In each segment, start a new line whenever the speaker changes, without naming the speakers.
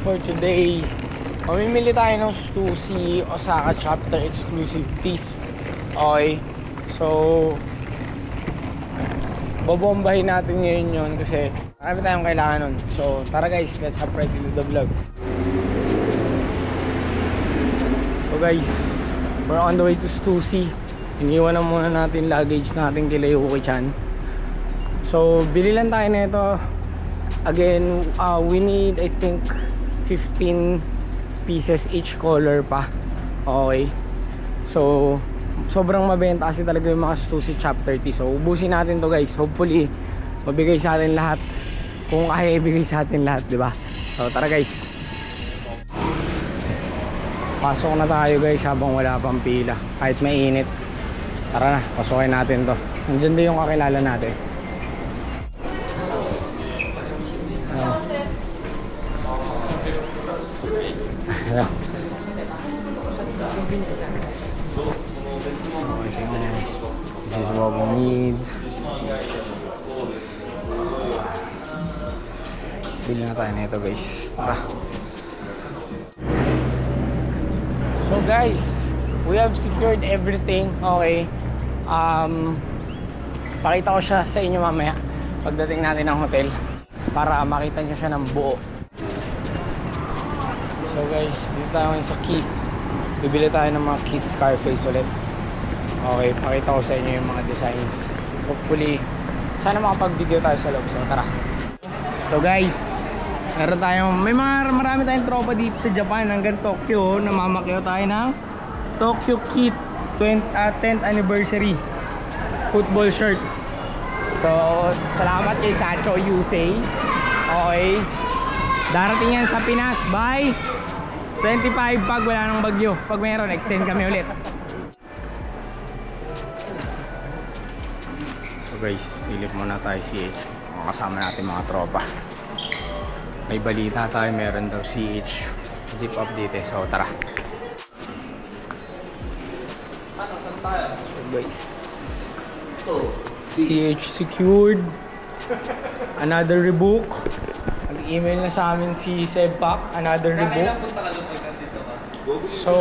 for today. Mamimili tayo ng Stussy Osaka Chapter Exclusive Tees. Okay. So, bobombahin natin ngayon yun kasi marami tayong kailangan nun. So, tara guys, let's hop right into the vlog. So guys, we're on the way to Stussy. Iniwan na muna natin luggage natin kay Yuki-chan. So, bili lang tayo nito. Again, we need I think 15 pieces each color pa. Okay. So, sobrang mabenta kasi talaga yung mga Stussy Chapter T. So, ubusin natin to guys. Hopefully, mabigay sa atin lahat. Kung kaya ibigay sa atin lahat, diba? So, tara guys. Pasok na tayo guys habang wala pang pila. Kahit mainit. Tara na, pasukin natin to. Nandiyan din yung kakilala natin. Yeah. This is what we need. Bili na tayo nito guys. Tara. So guys, we have secured everything. Okay. Pakita ko siya sa inyo mamaya pagdating natin ng hotel para makita nyo siya ng buo. So guys, dito tayo sa Keith. Bibili tayo ng mga Keith Scarface ulit. Okay, pakita ko sa inyo yung mga designs. Hopefully, sana makapag-video tayo sa loob. So tara. So guys, marami tayong tropa dito sa Japan hanggang Tokyo. Namamakyaw tayo ng Tokyo Keith 10th anniversary football shirt. So, salamat kay Sacho Yusei. Okay. Darating yan sa Pinas by 25 pag wala nang bagyo. Pag meron, extend kami ulit. So guys, silip muna tayo CH. Kasama natin mga tropa. May balita tayo, meron daw CH zip up dito. So tara. So guys, CH secured. Another rebook. Nag-email na sa amin si Sebpak, another rebook. So,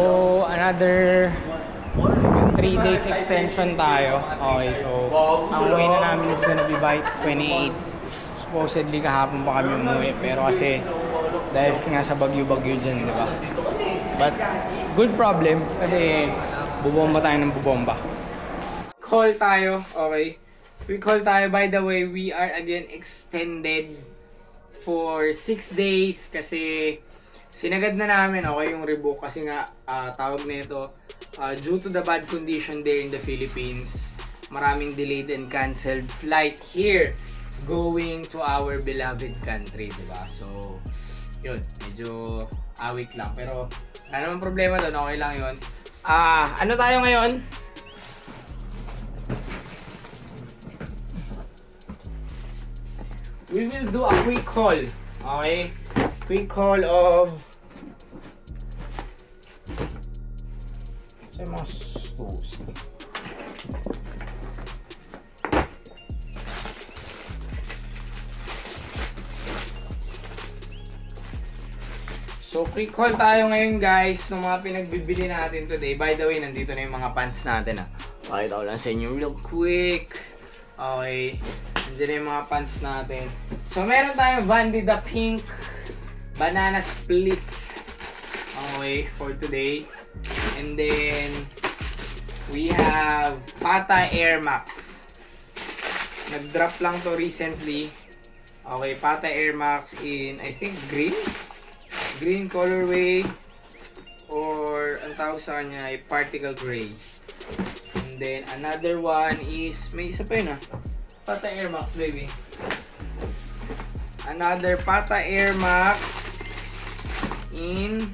another 3 days extension tayo. Okay, so ang uwi na namin is gonna be by 28. Supposedly kahapon pa kami umuwi, pero kasi dahil nga sa bagyo-bagyo dyan, di ba? But, good problem kasi bubomba tayo ng bubomba. Call tayo, okay? We call tayo, by the way, we are again extended for 6 days kasi sinagad na namin, okay, yung rebook kasi nga tawag na ito due to the bad condition there in the Philippines, maraming delayed and canceled flight here going to our beloved country, diba? So yun, medyo awit lang pero wala namang problema doon, okay lang yun. Ano tayo ngayon? We will do a quick call, okay? Quick call of sa mga Stussy. So quick call tayo ngayon guys ng mga pinagbibili natin today. By the way, nandito na yung mga pants natin. Pakita ko lang sa inyo real quick. Okay. Nandiyan na yung mga pants natin. So, meron tayong Vandida Pink Banana Split. Okay, for today. And then, we have Pata Air Max. Nag-drop lang to recently. Okay, Pata Air Max in, I think, green? Green colorway. Or, ang tawag sa kanya ay Particle Gray. And then, another one is, may isa pa yun Pata Air Max, baby. Another Pata Air Max in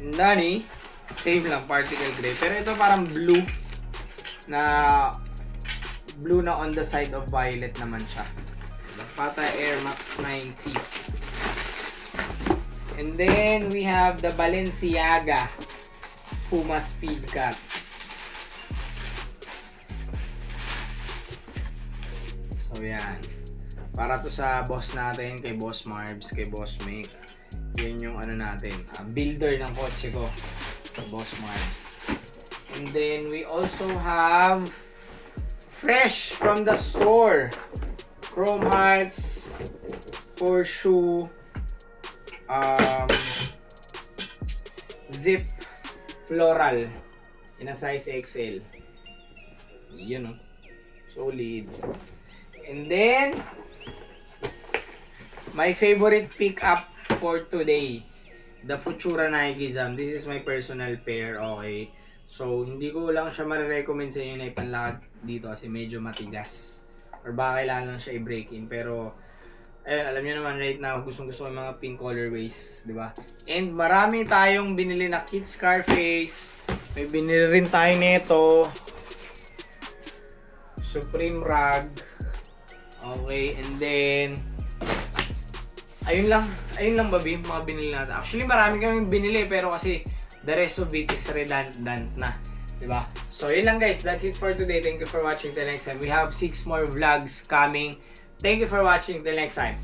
Nani. Same lang, particle gray. Pero ito parang blue na on the side of violet naman siya. Pata Air Max 90. And then we have the Balenciaga Puma Speed Cut. So yan. Para to sa boss natin, kay Boss Marbs, kay Boss Mick. Yun yung ano natin, builder ng kotse ko, Boss Marbs. And then we also have fresh from the store, Chrome Hearts, Horseshoe, Zip Floral in a size XL. Yun, solid. And then my favorite pickup for today, the Futura Nike Jam. This is my personal pair, okay? So, hindi ko lang siya marirecommend sa inyo na ipanlakad dito kasi medyo matigas. Or baka kailangan lang siya i-break in. Pero, ayun, alam niyo naman right now, gustong-gusto ko yung mga pink colorways, di ba? And marami tayong binili na Kid Scarface. May binili rin tayo nito. Supreme Rag. Okay, and then ayun lang babi, mga binili natin. Actually, marami kaming binili pero kasi the rest of it is redundant na, diba? So, yun lang guys, that's it for today. Thank you for watching till next time. We have 6 more vlogs coming. Thank you for watching till next time.